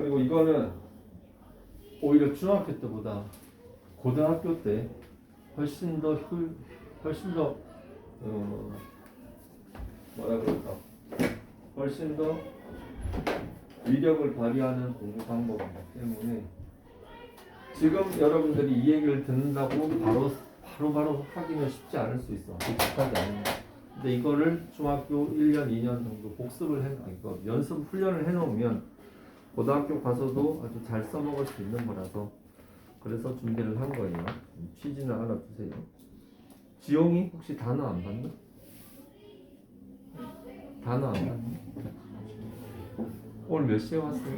그리고 이거는 오히려 중학교 때보다 고등학교 때 훨씬 더 뭐라 그럴까? 훨씬 더 위력을 발휘하는 공부 방법이기 때문에 지금 여러분들이 이 얘기를 듣는다고 바로 하기는 쉽지 않을 수 있어. 익숙하지 않은 거. 근데 이거를 중학교 1년, 2년 정도 복습을 연습 훈련을 해놓으면 고등학교 가서도 아주 잘 써먹을 수 있는 거라서 그래서 준비를 한 거예요. 취지는 알아두세요. 지용이 혹시 단어 안 봤나? 단어 안 봤나? 오늘 몇 시에 왔어요?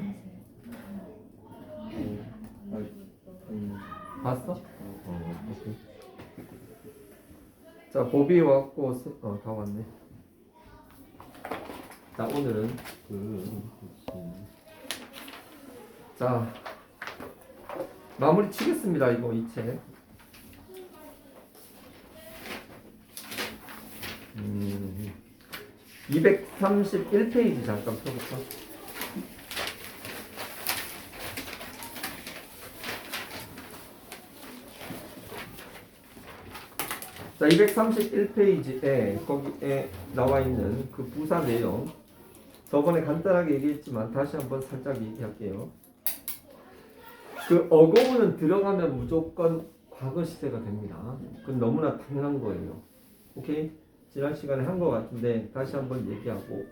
봤어? 오케이. 자, 보비 왔고, 다 왔네. 자, 오늘은 자, 마무리 치겠습니다. 이거 이 책. 231페이지 잠깐 펴볼까? 자, 231페이지에 거기에 나와 있는 그 부사 내용 저번에 간단하게 얘기했지만 다시 한번 살짝 얘기할게요. 그 어고는 들어가면 무조건 과거 시제가 됩니다. 그건 너무나 당연한 거예요. 오케이? 지난 시간에 한 것 같은데 다시 한번 얘기하고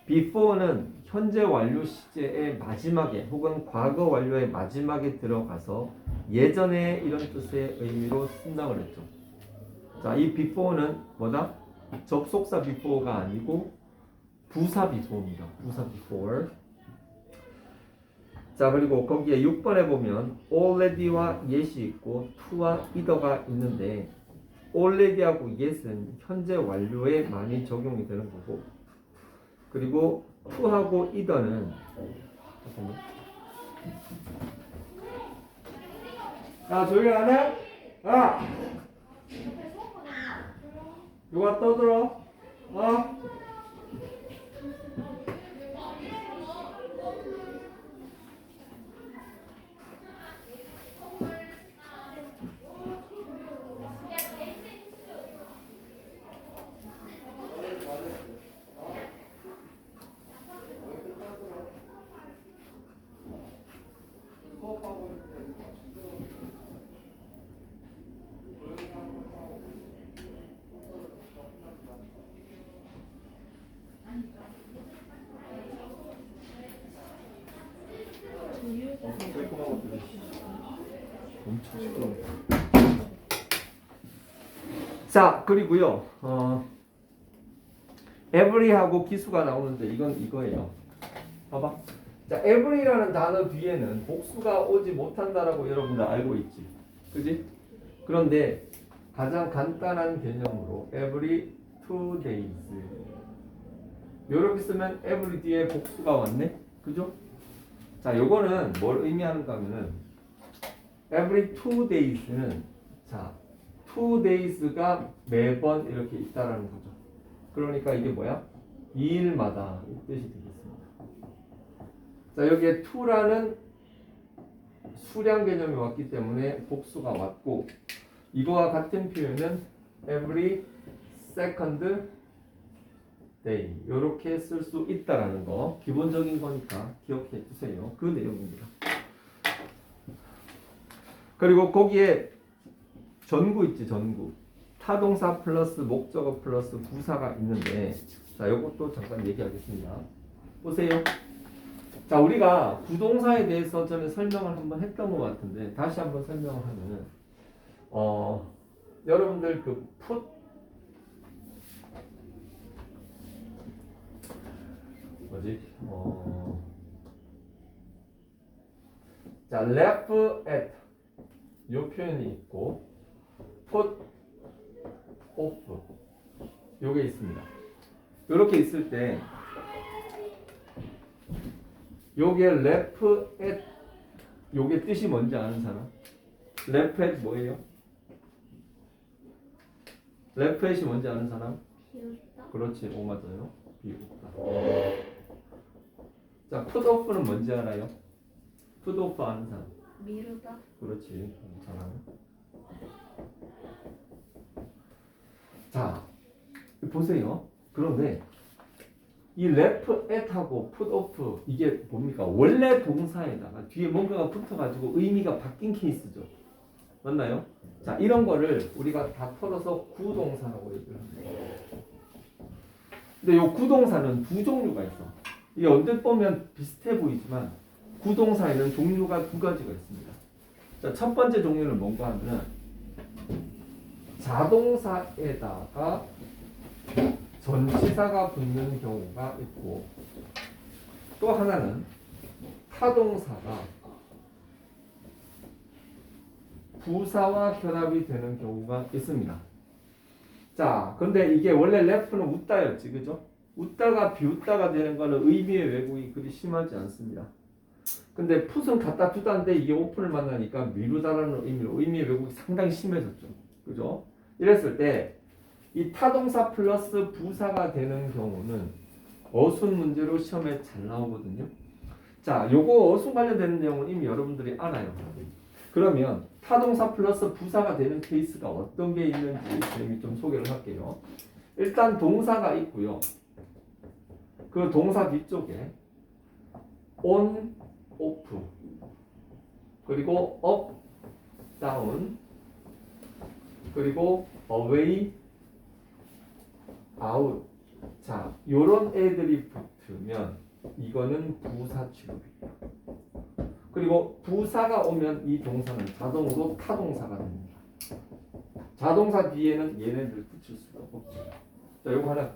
before는 현재 완료 시제의 마지막에 혹은 과거 완료의 마지막에 들어가서 예전에 이런 뜻의 의미로 쓴다고 그랬죠. 자, 이 before는 뭐다? 접속사 before가 아니고 부사 before입니다. 부사 before. 자, 그리고 거기에 6번에 보면 already와 yes이 있고 to와 either가 있는데 already하고 yes은 현재 완료에 많이 적용이 되는 거고 그리고 to하고 either는 잠깐만. 야, 조용히 안 해? 아! 누가 떠들어? 엄청 시끄러워. 자, 그리고요. every하고 기수가 나오는데 이건 이거예요. 봐봐. 자, every라는 단어 뒤에는 복수가 오지 못한다라고 여러분들 알고 있지. 그지? 그런데 가장 간단한 개념으로 every 2 days 요렇게 쓰면 every 뒤에 복수가 왔네. 그죠? 자, 요거는 뭘 의미하는가 하면은 every 2 days는 자, 2 days가 매번 이렇게 있다라는 거죠. 그러니까 이게 뭐야? 2일마다 이 뜻이 되겠습니다. 자, 여기에 2라는 수량 개념이 왔기 때문에 복수가 왔고 이거와 같은 표현은 every second day 이렇게 쓸 수 있다라는 거 기본적인 거니까 기억해 주세요. 그 내용입니다. 그리고 거기에 전구 있지, 전구. 타동사 플러스 목적어 플러스 부사가 있는데 자, 요것도 잠깐 얘기하겠습니다. 보세요. 자, 우리가 부동사에 대해서 전에 설명을 한번 했던 것 같은데 다시 한번 설명을 하면은 여러분들 그 put 자, left at 요 표현이 있고 put off 요게 있습니다. 요렇게 있을 때 요게 left at 요게 뜻이 뭔지 아는 사람? left at 뭐예요? left at이 뭔지 아는 사람? 비웃다? 그렇지, 오 맞아요. 비웃다. 자, put off는 뭔지 알아요? 풋오프 하는 사람. 미루다. 그렇지. 잘하네. 자, 보세요. 그런데 이 left at하고 put off 이게 뭡니까? 원래 동사에다가 뒤에 뭔가가 붙어가지고 의미가 바뀐 케이스죠. 맞나요? 자, 이런 거를 우리가 다 털어서 구동사라고 얘기를 합니다. 근데 이 구동사는 두 종류가 있어. 이게 언뜻 보면 비슷해 보이지만 구동사에는 종류가 두 가지가 있습니다. 자, 첫 번째 종류는 뭔가 하면은 자동사에다가 전치사가 붙는 경우가 있고 또 하나는 타동사가 부사와 결합이 되는 경우가 있습니다. 자, 근데 이게 원래 left는 웃다였지, 그죠? 웃다가 비웃다가 되는 거는 의미의 왜곡이 그리 심하지 않습니다. 근데 put은 갖다 두다인데 이게 open을 만나니까 미루다라는 의미로 의미의 왜곡이 상당히 심해졌죠. 그죠? 이랬을 때 이 타동사 플러스 부사가 되는 경우는 어순 문제로 시험에 잘 나오거든요. 자, 요거 어순 관련되는 내용은 이미 여러분들이 알아요. 그러면 타동사 플러스 부사가 되는 케이스가 어떤 게 있는지 선생님이 좀 소개를 할게요. 일단 동사가 있고요. 그 동사 뒤쪽에 on, off, 그리고 up, down, 그리고 away, out. 자, 요런 애들이 붙으면 이거는 부사 취급이에요. 그리고 부사가 오면 이 동사는 자동으로 타동사가 됩니다. 자동사 뒤에는 얘네들 붙일 수가 없죠. 자, 요거 하나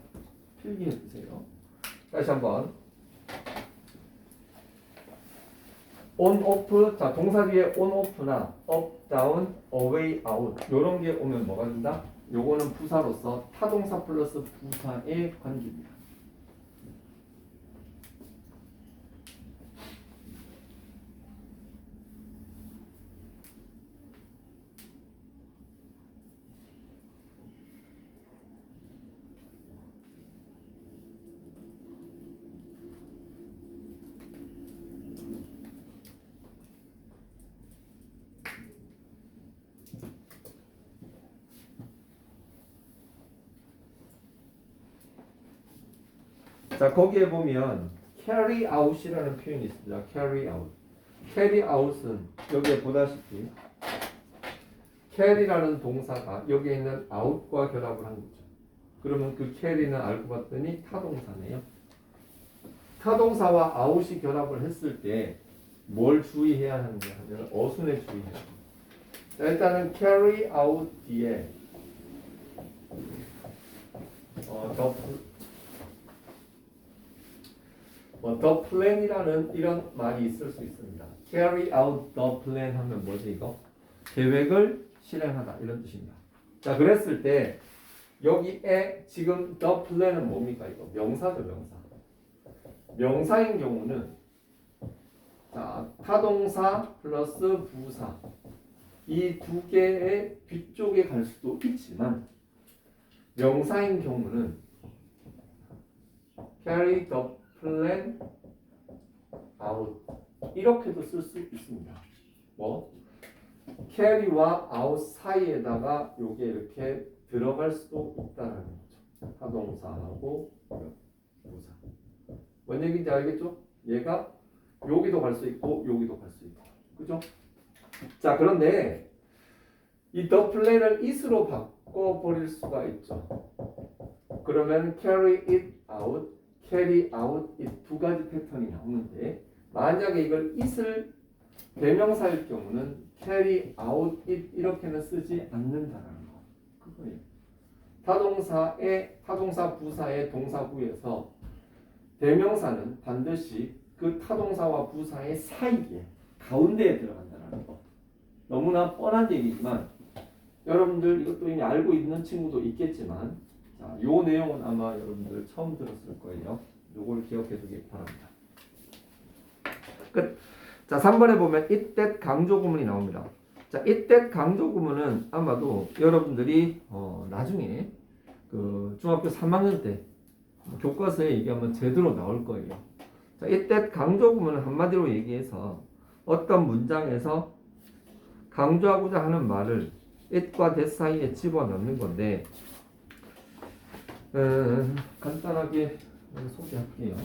필기해 주세요. 다시 한번. on, off. 자, 동사 뒤에 on, off나 up, down, away, out. 요런 게 오면 뭐가 된다? 요거는 부사로서 타동사 플러스 부사의 관계입니다. 자, 거기에 보면 carry out이라는 표현이 있습니다. carry out. carry out은 여기에 보다시피 carry라는 동사가 여기에 있는 out과 결합을 한 거죠. 그러면 그 carry는 알고 봤더니 타동사네요. 타동사와 out이 결합을 했을 때 뭘 주의해야 하는가 하면 어순에 주의해야 합니다. 자, 일단은 carry out 뒤에 the plan이라는 이런 말이 있을 수 있습니다. carry out the plan 하면 뭐지 이거? 계획을 실행하다 이런 뜻입니다. 자, 그랬을 때 여기에 지금 the plan은 뭡니까 이거? 명사죠, 명사. 명사인 경우는 자, 타동사 플러스 부사 이 두 개의 뒤쪽에 갈 수도 있지만 명사인 경우는 carry the plan out 이렇게도 쓸 수 있습니다. 뭐 carry와 out 사이에다가 요게 이렇게 들어갈 수도 있다는 거죠. 타동사하고 부사. 뭔 얘기인지 알겠죠? 얘가 여기도 갈 수 있고 여기도 갈 수 있고, 그죠? 자, 그런데 이 the plan을 it으로 바꿔버릴 수가 있죠. 그러면 carry it out, carry out it 두 가지 패턴이 나오는데 만약에 이걸 it을 대명사일 경우는 carry out it 이렇게는 쓰지 않는다라는 거. 그거예요. 타동사 부사의 동사구에서 대명사는 반드시 그 타동사와 부사의 사이에 가운데에 들어간다는 거. 너무나 뻔한 얘기지만 여러분들 이것도 이미 알고 있는 친구도 있겠지만 자, 요 내용은 아마 여러분들 처음 들었을 거예요. 요걸 기억해 두기 바랍니다. 끝. 자, 3번에 보면 it that 강조 구문이 나옵니다. 자, it that 강조 구문은 아마도 여러분들이 나중에 그 중학교 3학년 때 교과서에 얘기하면 제대로 나올 거예요. 자, it that 강조 구문은 한마디로 얘기해서 어떤 문장에서 강조하고자 하는 말을 it과 that 사이에 집어넣는 건데 간단하게 소개할게요.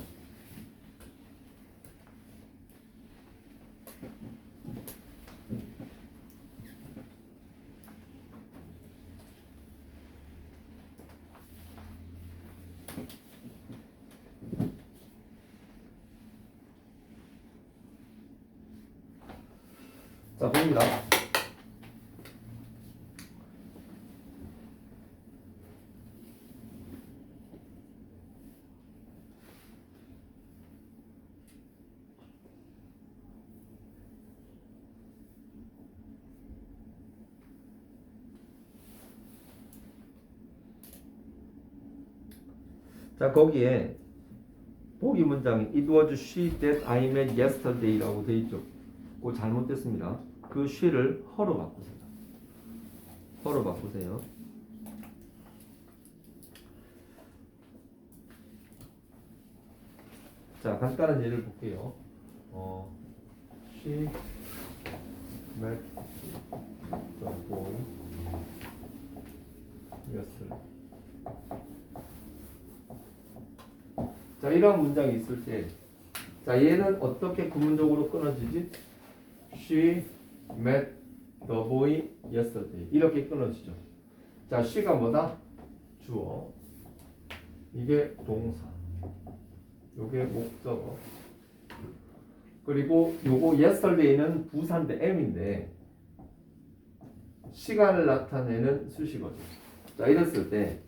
자, 봅니다. 자, 거기에 보기 문장이 It was she that I met yesterday라고 돼 있죠. 그거 잘못됐습니다. 그 she를 her로 바꾸세요. her로 바꾸세요. 자, 간단한 예를 볼게요. She met the boy yesterday. 자, 이런 문장이 있을 때, 자, 얘는 어떻게 구문적으로 끊어지지? She met the boy yesterday. 이렇게 끊어지죠. 자, she가 뭐다? 주어. 이게 동사. 요게 목적어. 그리고 요거 yesterday는 부사인데 M인데 시간을 나타내는 수식어죠. 자, 이랬을 때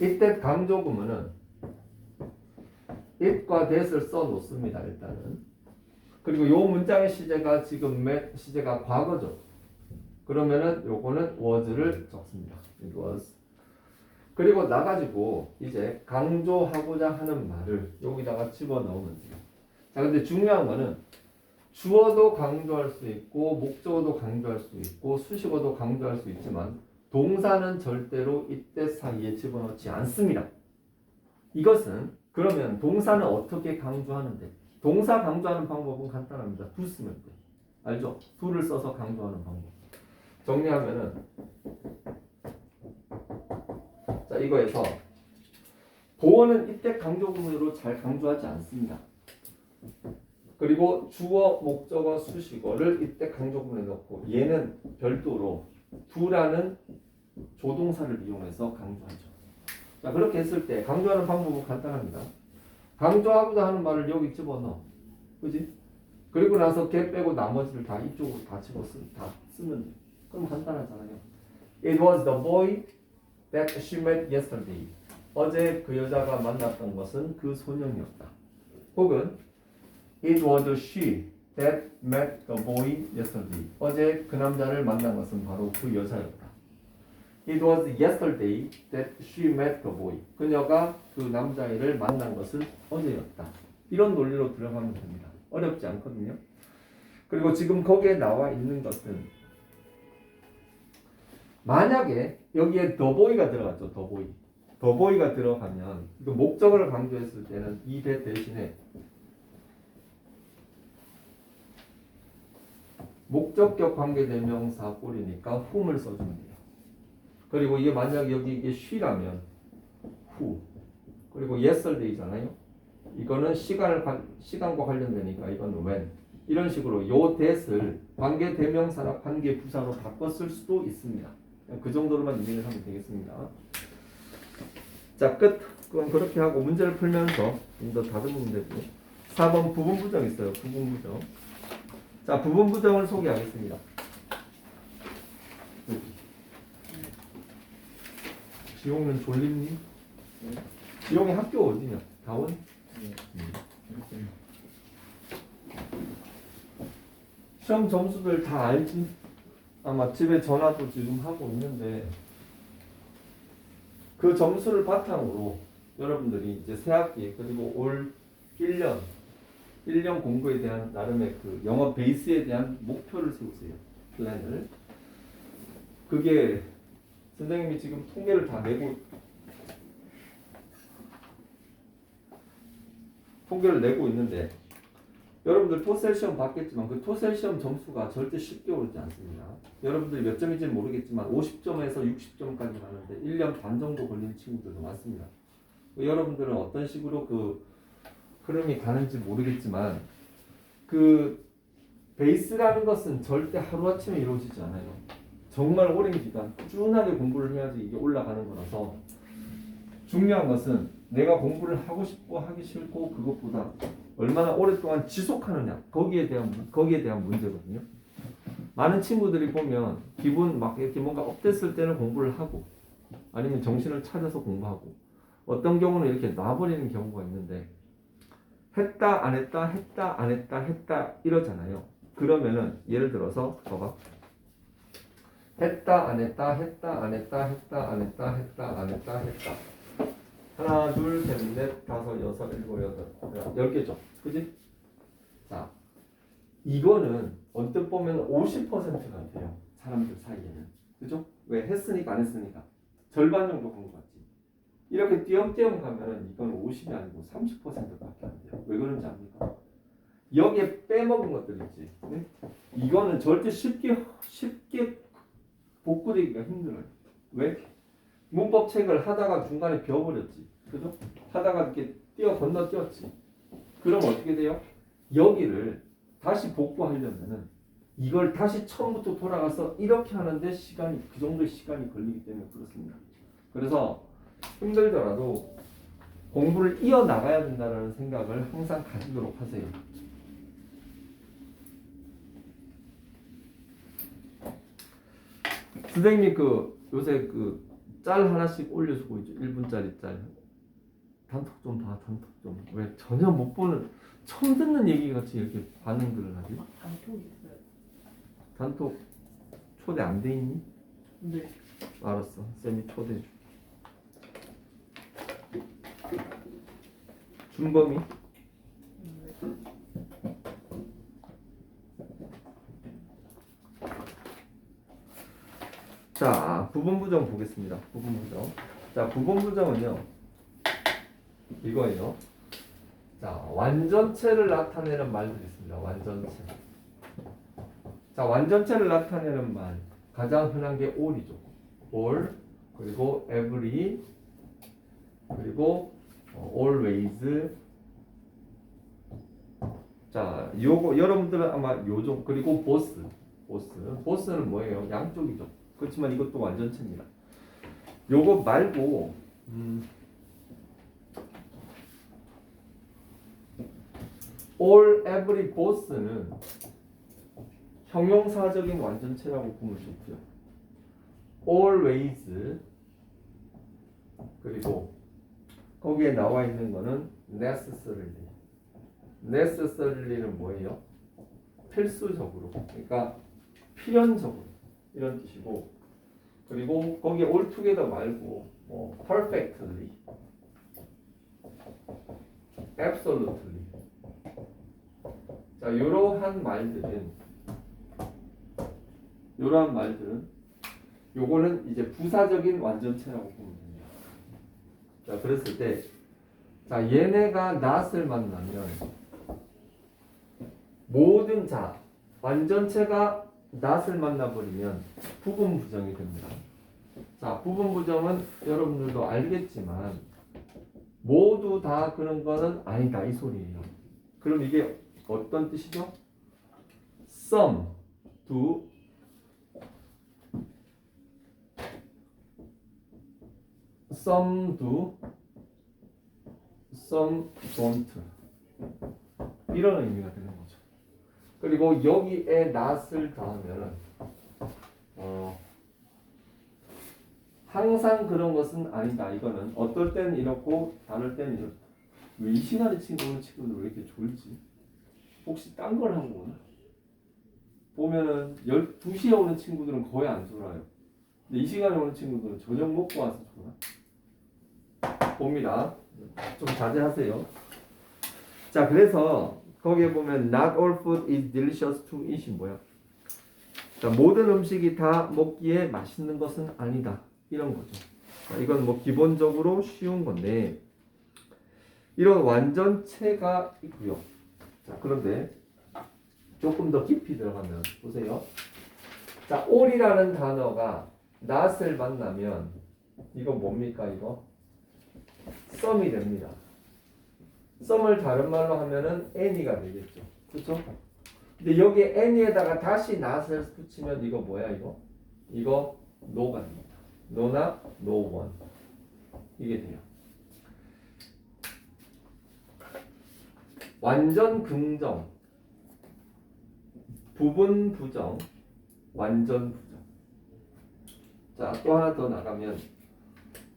이때 강조 구문은 it과 that을 써 놓습니다. 일단은. 그리고 요 문장의 시제가 지금 시제가 과거죠. 그러면은 요거는 was를 적습니다. It was. 그리고 나가지고 이제 강조하고자 하는 말을 여기다가 집어넣으면 돼요. 자, 근데 중요한 거는 주어도 강조할 수 있고 목적어도 강조할 수 있고 수식어도 강조할 수 있지만 동사는 절대로 이때 사이에 집어넣지 않습니다. 이것은 그러면 동사는 어떻게 강조하는데? 동사 강조하는 방법은 간단합니다. do 쓰면 돼. 알죠? do를 써서 강조하는 방법. 정리하면은 자, 이거에서 보어는 이때 강조구문으로 잘 강조하지 않습니다. 그리고 주어, 목적어, 수식어를 이때 강조구문에 넣고 얘는 별도로 do라는 조동사를 이용해서 강조하죠. 자, 그렇게 했을 때 강조하는 방법은 간단합니다. 강조하고자 하는 말을 여기 집어넣어. 그지? 그리고 나서 걔 빼고 나머지를 다 이쪽으로 다 쓰면 돼. 그럼 간단하잖아요. It was the boy that she met yesterday. 어제 그 여자가 만났던 것은 그 소년이었다. 혹은 It was she that met the boy yesterday. 어제 그 남자를 만난 것은 바로 그 여자였다. It was yesterday that she met the boy. 그녀가 그 남자애를 만난 것은 어제였다. 이런 논리로 들어가면 됩니다. 어렵지 않거든요. 그리고 지금 거기에 나와 있는 것은 만약에 여기에 the boy가 들어갔죠. the boy. the boy가 들어가면 그 목적어를 강조했을 때는 이 대 대신에 목적격 관계대명사 꼴이니까 whom을 써주면 돼요. 그리고 이게 만약 여기 이게 she라면 who. 그리고 yesterday잖아요. 이거는 시간과 관련되니까 이건 when. 이런 식으로 요 that을 관계대명사나 관계부사로 바꿨을 수도 있습니다. 그 정도로만 이해를 하면 되겠습니다. 자, 끝. 그럼 그렇게 하고 문제를 풀면서 좀 더 다듬으면 되고 4번 부분부정 있어요. 부분부정. 자, 부분부정을 소개하겠습니다. 지용은 졸립니? 지용이 학교 어디냐? 다원? 시험 점수들 다 알지? 아마 집에 전화도 지금 하고 있는데 그 점수를 바탕으로 여러분들이 이제 새학기 그리고 올 1년 공부에 대한 나름의 그 영어 베이스에 대한 목표를 세우세요. 플랜을. 그게 선생님이 지금 통계를 다 내고 있는데 여러분들 토셀 시험 봤겠지만 그 토셀 시험 점수가 절대 쉽게 오르지 않습니다. 여러분들이 몇 점인지는 모르겠지만 50점에서 60점까지 가는데 1년 반 정도 걸리는 친구들도 많습니다. 여러분들은 어떤 식으로 그 흐름이 가는지 모르겠지만 그 베이스라는 것은 절대 하루아침에 이루어지지 않아요. 정말 오랜 기간 꾸준하게 공부를 해야지 이게 올라가는 거라서 중요한 것은 내가 공부를 하고 싶고 하기 싫고 그것보다 얼마나 오랫동안 지속하느냐 거기에 대한 문제거든요. 많은 친구들이 보면 기분 막 이렇게 뭔가 업됐을 때는 공부를 하고 아니면 정신을 차려서 공부하고 어떤 경우는 이렇게 놔버리는 경우가 있는데 했다 안 했다 했다 안 했다 했다 이러잖아요. 그러면은 예를 들어서 봐봐. 했다 안 했다 했다 안 했다 했다 안 했다 했다 안 했다 했다 하나 둘 셋 넷 다섯 여섯 일곱 여덟 10개죠. 그지? 자 이거는 언뜻 보면 50% 같아요. 사람들 사이에는. 그죠? 왜? 했으니까 안 했으니까 절반 정도 한 것 같지. 이렇게 띄엄띄엄 가면은 이건 50이 아니고 30%밖에 안 돼요. 왜 그런지 압니까? 여기에 빼먹은 것들 있지. 네? 이거는 절대 쉽게 복구되기가 힘들어요. 왜? 문법 책을 하다가 중간에 비워버렸지. 그죠? 하다가 이렇게 건너뛰었지. 그럼 어떻게 돼요? 여기를 다시 복구하려면은 이걸 다시 처음부터 돌아가서 이렇게 하는데 그 정도의 시간이 걸리기 때문에 그렇습니다. 그래서 힘들더라도 공부를 이어나가야 된다는 생각을 항상 가지도록 하세요. 선생님이 요새 짤 하나씩 올려주고 있죠. 1분짜리 짤. 단톡 좀 봐, 단톡 좀. 왜 전혀 못 보는, 처음 듣는 얘기 같이 이렇게 반응들을 하지? 단톡 있어요. 단톡 초대 안 돼 있니? 네. 알았어. 쌤이 초대해 줄게. 준범이? 자, 부분부정 보겠습니다. 부분부정. 자, 부분부정은요. 이거예요. 자, 완전체를 나타내는 말들이 있습니다. 완전체. 자, 완전체를 나타내는 말. 가장 흔한 게 all이죠. all, 그리고 every, 그리고 always. 자, 요거 여러분들은 아마 요정 그리고 boss. 보스는 뭐예요? 양쪽이죠. 그렇지만 이것도 완전체입니다. 요거 말고 all, every, boss는 형용사적인 완전체라고 보면 좋고요. always 그리고 거기에 나와 있는 거는 necessary는 뭐예요? 필수적으로, 그러니까 필연적으로 이런 뜻이고, 그리고 거기에 altogether 말고 perfectly, absolutely. 자, 이러한 말들은 요거는 이제 부사적인 완전체라고 보면 됩니다. 자, 그랬을 때, 자, 얘네가 not을 만나면 모든 완전체가 not을 만나버리면 부분부정이 됩니다. 자, 부분부정은 여러분들도 알겠지만 모두 다 그런 거는 아니다 이 소리예요. 그럼 이게 어떤 뜻이죠? Some do, some don't. 이런 의미가 되는 거죠. 그리고 여기에 not을 더하면은 항상 그런 것은 아니다. 이거는 어떨 때는 이렇고 다를 때는 이렇다. 왜 이 시간에 친구들 왜 이렇게 졸지? 혹시 딴 걸 한 거나? 보면은 12시에 오는 친구들은 거의 안 졸아요. 근데 이 시간에 오는 친구들은 저녁 먹고 와서 졸아. 봅니다. 좀 자제하세요. 자, 그래서 거기에 보면 not all food is delicious to eat이 뭐야? 자, 모든 음식이 다 먹기에 맛있는 것은 아니다. 이런 거죠. 자, 이건 뭐 기본적으로 쉬운 건데 이런 완전체가 있고요. 자, 그런데 조금 더 깊이 들어가면 보세요. 자, all이라는 단어가 not을 만나면 이거 뭡니까 이거? 썸이 됩니다. 썸을 다른 말로 하면은 any가 되겠죠. 그렇죠? 근데 여기에 any에다가 다시 not을 붙이면 이거 뭐야 이거? 이거 no가 됩니다. no나 no one 이게 돼요. 완전 긍정, 부분 부정, 완전 부정. 자, 또 하나 더 나가면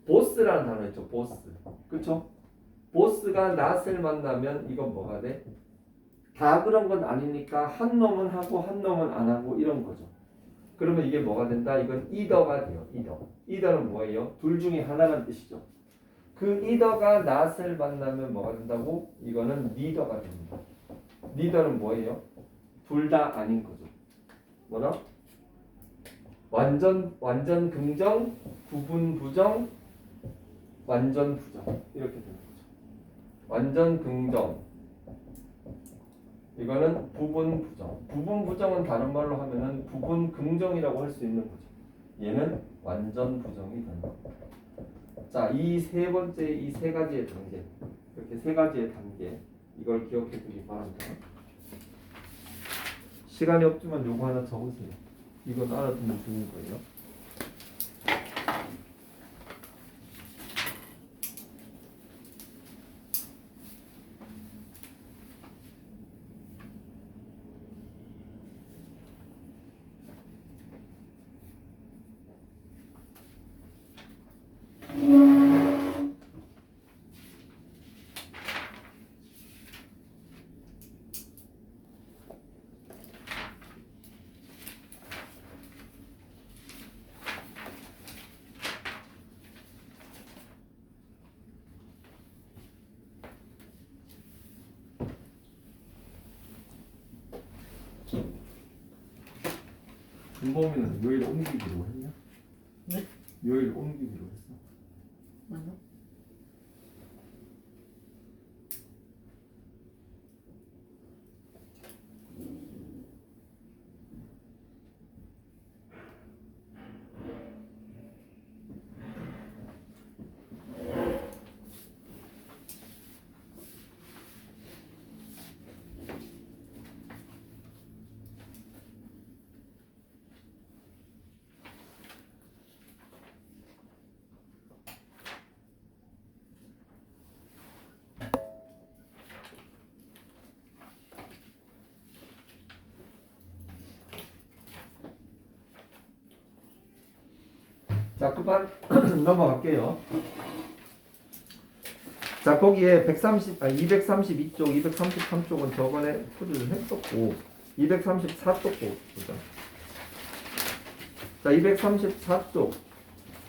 보스라는 단어 있죠. 보스. 그쵸? 보스가 not을 만나면 이건 뭐가 돼? 다 그런 건 아니니까 한 놈은 하고 한 놈은 안 하고 이런 거죠. 그러면 이게 뭐가 된다? 이건 either가 돼요. either는 뭐예요? 둘 중에 하나라는 뜻이죠. 그 either가 not을 만나면 뭐가 된다고? 이거는 neither가 됩니다. neither는 뭐예요? 둘 다 아닌 거죠. 뭐라? 완전 긍정, 부분 부정, 완전 부정 이렇게 되는 거죠. 완전 긍정 이거는 부분 부정. 부분 부정은 다른 말로 하면은 부분 긍정이라고 할 수 있는 거죠. 얘는 완전 부정이 되는 겁니다. 자, 이 세 번째 이 세 가지의 단계 이렇게 세 가지의 단계 이걸 기억해 두기 바랍니다. 시간이 없지만 요거 하나 적으세요. 이건 알아두면 좋은 거예요. 준범이는 요일 옮기기로 했냐? 네? 요일 옮기기로 했어. 아니요. 자, 그만 넘어갈게요. 자, 거기에 232쪽, 233쪽은 저번에 풀이를 했었고 234쪽 보자. 자, 234쪽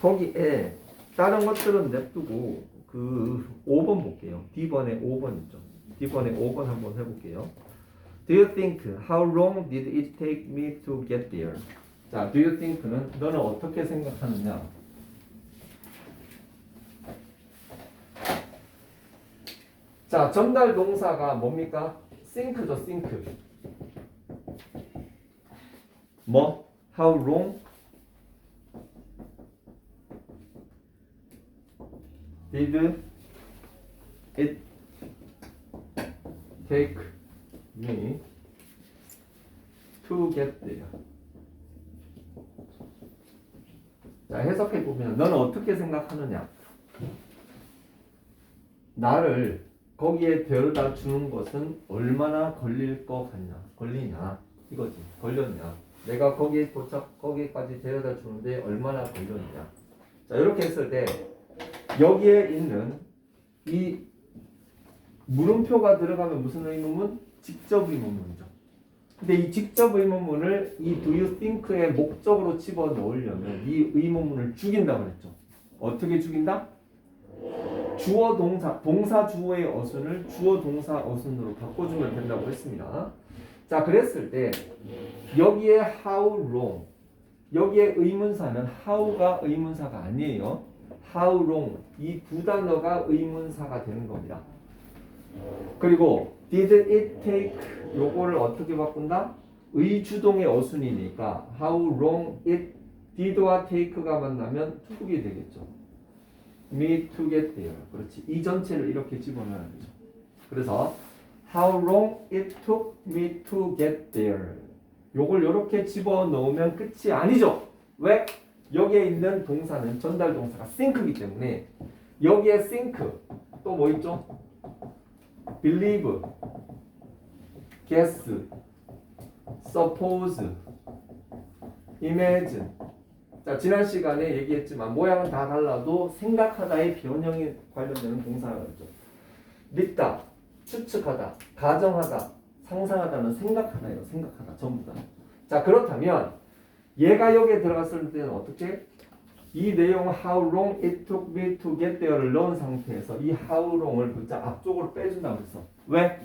거기에 다른 것들은 냅두고 그 5번 볼게요. D번에 5번 있죠. D번에 5번 한번 해볼게요. Do you think how long did it take me to get there? 자, do you think는 너는 어떻게 생각하느냐? 자, 전달 동사가 뭡니까? think죠, think. 뭐? How long did it take me to get there? 자, 해석해 보면 너는 어떻게 생각하느냐? 나를 거기에 데려다 주는 것은 얼마나 걸릴 것 같냐? 걸리냐? 이거지. 걸렸냐? 내가 거기에 거기까지 데려다 주는데 얼마나 걸렸냐? 자, 이렇게 했을 때 여기에 있는 이 물음표가 들어가면 무슨 의문문? 직접 의문문이죠. 근데 이 직접 의문문을 이 do you think의 목적으로 집어 넣으려면 이 의문문을 죽인다고 그랬죠. 어떻게 죽인다? 주어 동사, 동사 주어의 어순을 주어 동사 어순으로 바꿔주면 된다고 했습니다. 자, 그랬을 때 여기에 how long, 여기에 의문사는 how가 의문사가 아니에요. how long 이 두 단어가 의문사가 되는 겁니다. 그리고 did it take 요거를 어떻게 바꾼다? 의주동의 어순이니까 how long it did와 take가 만나면 took이 되겠죠. me to get there. 그렇지. 이 전체를 이렇게 집어넣어야 되죠. 그래서 how long it took me to get there. 요걸 이렇게 집어넣으면 끝이 아니죠. 왜? 여기에 있는 동사는 전달 동사가 think이기 때문에 여기에 think 또 뭐 있죠? believe, guess, suppose, imagine. 자, 지난 시간에 얘기했지만 모양은 다 달라도 생각하다의 변형에 관련되는 동사였죠. 믿다, 추측하다, 가정하다, 상상하다는 생각하다예요. 생각하다 전부 다. 자, 그렇다면 얘가 여기에 들어갔을 때는 어떻게? 이 내용 how long it took me to get there를 넣은 상태에서 이 how long을 글자 앞쪽으로 빼준다고 했어. 왜?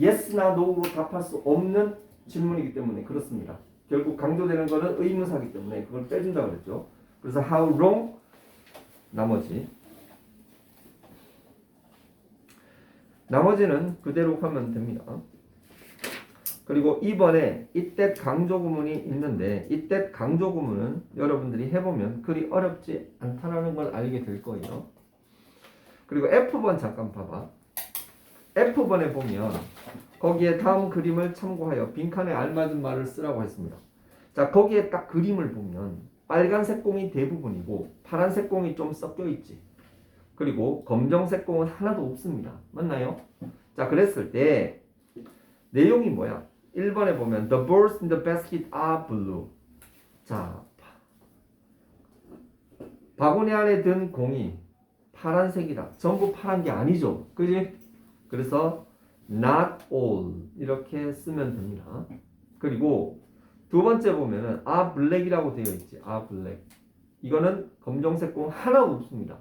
yes나 no로 답할 수 없는 질문이기 때문에 그렇습니다. 결국 강조되는 거는 의문사이기 때문에 그걸 빼준다고 그랬죠. 그래서 how long 나머지는 그대로 하면 됩니다. 그리고 이번에 이때 강조 구문이 있는데 이때 강조 구문은 여러분들이 해보면 그리 어렵지 않다는 걸 알게 될 거예요. 그리고 F번 잠깐 봐봐. F번에 보면 거기에 다음 그림을 참고하여 빈칸에 알맞은 말을 쓰라고 했습니다. 자, 거기에 딱 그림을 보면 빨간색 공이 대부분이고 파란색 공이 좀 섞여 있지. 그리고 검정색 공은 하나도 없습니다. 맞나요? 자, 그랬을 때 내용이 뭐야? 1번에 보면 The balls in the basket are blue. 자, 바구니 안에 든 공이 파란색이다. 전부 파란 게 아니죠. 그지? 그래서 not all 이렇게 쓰면 됩니다. 그리고 두 번째 보면은 are black이라고 되어 있지. are black. 이거는 검정색 공 하나도 없습니다.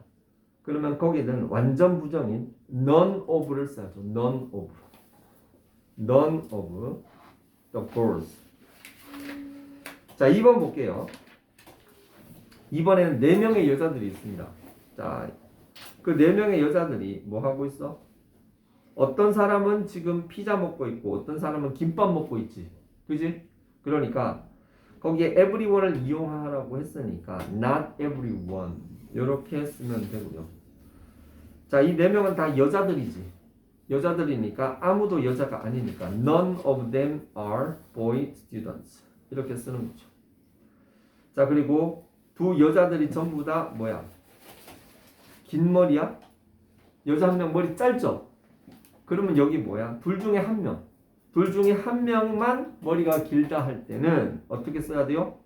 그러면 거기는 완전 부정인 none of를 써야죠. none of. None of the balls. 자, 2번 볼게요. 2번에는 4명의 여자들이 있습니다. 자, 그 4명의 여자들이 뭐 하고 있어? 어떤 사람은 지금 피자 먹고 있고 어떤 사람은 김밥 먹고 있지. 그지? 그러니까 거기에 everyone을 이용하라고 했으니까 not everyone 이렇게 쓰면 되고요. 자, 이 4명은 다 여자들이지. 여자들이니까 아무도 여자가 아니니까 none of them are boy students 이렇게 쓰는 거죠. 자, 그리고 두 여자들이 전부 다 뭐야? 긴 머리야? 여자 한 명 머리 짧죠? 그러면 여기 뭐야? 둘 중에 한 명. 둘 중에 한 명만 머리가 길다 할 때는 어떻게 써야 돼요?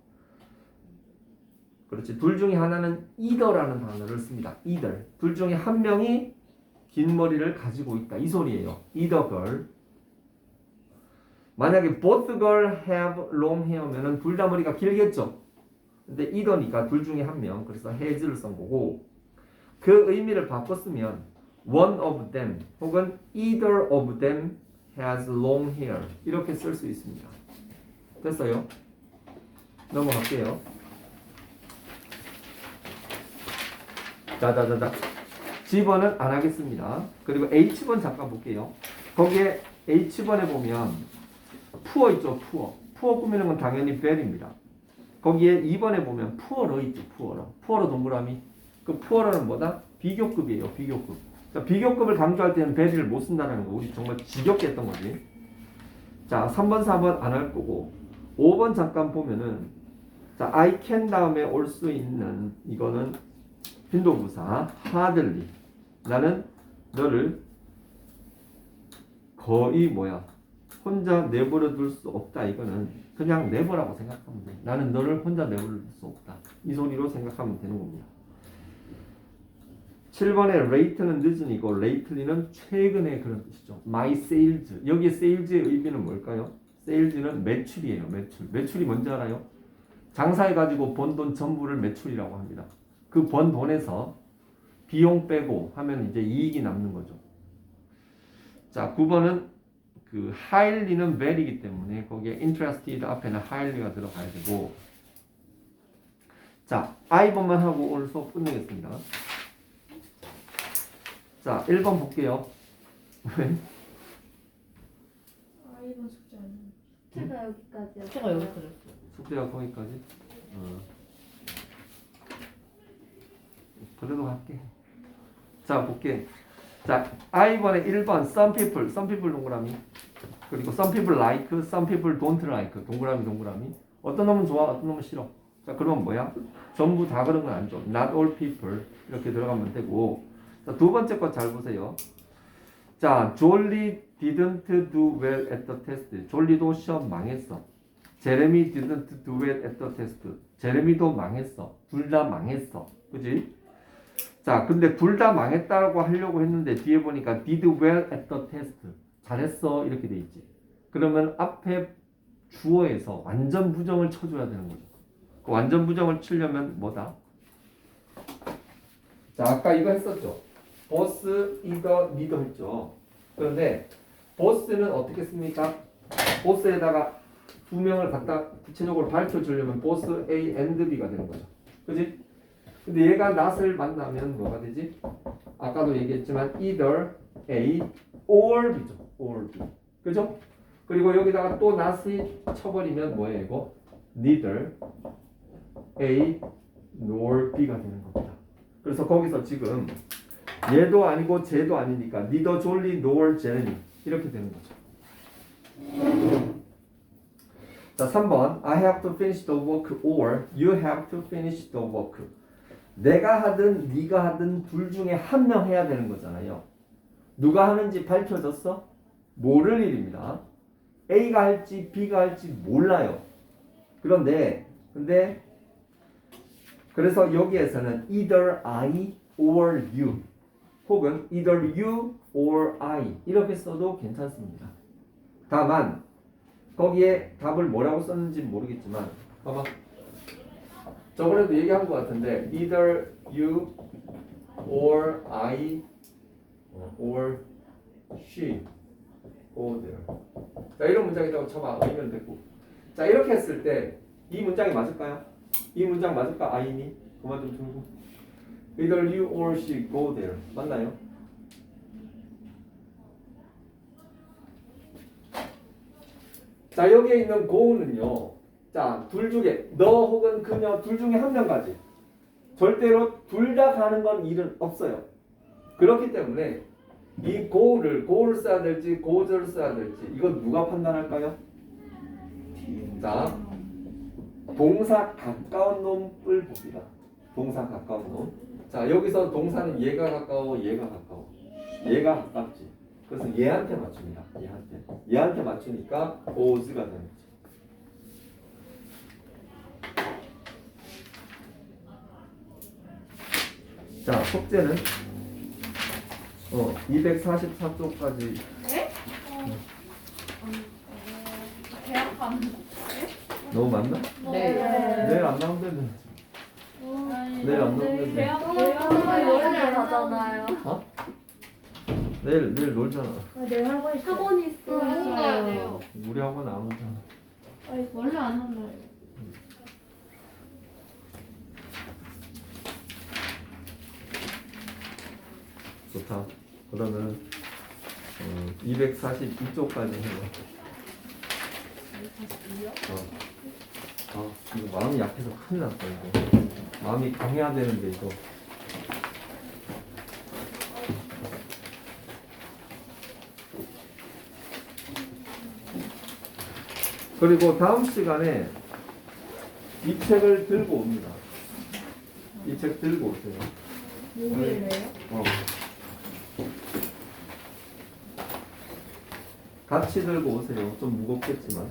그렇지. 둘 중에 하나는 either라는 단어를 씁니다. either. 둘 중에 한 명이 긴 머리를 가지고 있다. 이 소리예요. either girl. 만약에 both girl have long hair면은 둘 다 머리가 길겠죠. 근데 either니까 둘 중에 한 명. 그래서 has를 쓴 거고 그 의미를 바꿨으면 one of them 혹은 either of them has long hair 이렇게 쓸 수 있습니다. 됐어요? 넘어갈게요. 자자자자. G번은 안 하겠습니다. 그리고 H번 잠깐 볼게요. 거기에 H번에 보면 poor 있죠. poor 꾸미는 건 당연히 bel입니다. 거기에 2번에 보면 poor러 있죠. poor러 동그라미. 그 poor러는 뭐다? 비교급이에요. 비교급. 그러니까 비교급을 강조할 때는 bel을 못 쓴다는 거 우리 정말 지겹게 했던 거지. 자, 3번 4번 안 할 거고 5번 잠깐 보면은 자, I can 다음에 올 수 있는 이거는 빈도부사 hardly. 나는 너를 거의 뭐야? 혼자 내버려 둘 수 없다. 이거는 그냥 내버라고 생각하면 돼. 나는 너를 혼자 내버려 둘 수 없다. 이 소리로 생각하면 되는 겁니다. 7번에 late는 늦은이고 lately는 최근에 그런 뜻이죠. My sales. 여기에 sales의 의미는 뭘까요? sales는 매출이에요. 매출이 뭔지 알아요? 장사해가지고 번 돈 전부를 매출이라고 합니다. 그 번 돈에서 비용 빼고 하면 이제 이익이 남는 거죠. 자, 9번은 그 highly는 very이기 때문에 거기에 interested 앞에는 highly가 들어가야 되고 자, I번만 하고 오늘 수업 끝내겠습니다. 자, 1번 볼게요. 여기까지요. 숙제가 여기까지. 숙제가 거기까지. 그래도 할게. 자 볼게. 자 I번에 1번 some people 동그라미. 그리고 some people like, some people don't like 동그라미. 어떤 놈은 좋아, 어떤 놈은 싫어. 자 그러면 뭐야? 전부 다 그런 건 안 좋아. Not all people 이렇게 들어가면 되고. 자, 두 번째 거 잘 보세요. 자 Jolly didn't do well at the test. 졸리도 시험 망했어. 제레미 didn't do well at the test. 제레미도 망했어. 둘 다 망했어. 그지? 자, 근데 둘 다 망했다고 하려고 했는데 뒤에 보니까 did well at the test. 잘했어. 이렇게 돼 있지. 그러면 앞에 주어에서 완전 부정을 쳐줘야 되는 거죠. 그 완전 부정을 치려면 뭐다? 자, 아까 이거 했었죠. both, either, neither 했죠. 그런데 both는 어떻게 씁니까? both에다가 두 명을 갖다 구체적으로 밝혀주려면 both A and B가 되는 거죠. 그지? 근데 얘가 not을 만나면 뭐가 되지? 아까도 얘기했지만 either A or B죠. or B. 그죠? 그리고 여기다가 또 not이 쳐버리면 뭐예요 이거? neither A nor B가 되는 겁니다. 그래서 거기서 지금 얘도 아니고 쟤도 아니니까 neither Jolly nor Jeremy 이렇게 되는 거죠. 자 3번 I have to finish the work or you have to finish the work. 내가 하든 네가 하든 둘 중에 한 명 해야 되는 거잖아요. 누가 하는지 밝혀졌어? 모를 일입니다. A가 할지 B가 할지 몰라요. 근데 그래서 여기에서는 either I or you 혹은 either you or I 이렇게 써도 괜찮습니다. 다만 거기에 답을 뭐라고 썼는지 모르겠지만 봐봐. 저번에도 얘기한 것 같은데 either you or I or she go there. 자 이런 문장이라고 쳐봐. 의미는 됐고. 자 이렇게 했을 때 이 문장이 맞을까요? 이 문장 맞을까? I니? 그만 좀 들고. either you or she go there. 맞나요? 자 여기에 있는 go는요. 자 둘 중에 너 혹은 그녀 둘 중에 한 명 가지. 절대로 둘 다 가는 건 일은 없어요. 그렇기 때문에 이 go를 써야 될지 go를 써야 될지 이건 누가 판단할까요? 자 동사 가까운 놈을 봅니다. 동사 가까운 놈. 자 여기서 동사는 얘가 가까워 얘가 가까워 얘가 가깝지. 그래서 얘한테 맞춥니다. 얘한테 맞추니까 goes가 되는 거죠. 자 숙제는 244쪽까지 네? 계약하는 너무 많나? 네. 내일 안 나온다면 내일 안 나온다면 월요일 하잖아요. 어? 내일 놀잖아. 내일 학원 있어요. 학원 가야 돼요. 우리 학원 안 오잖아. 원래 안 한다요. 좋다. 그러면 242쪽까지 해요. 242요? 이거 마음이 약해서 큰일 났다 이거. 마음이 강해야 되는데 이거. 그리고 다음 시간에 이 책을 들고 옵니다. 이 책 들고 오세요. 뭐길래요? 같이 들고 오세요. 좀 무겁겠지만.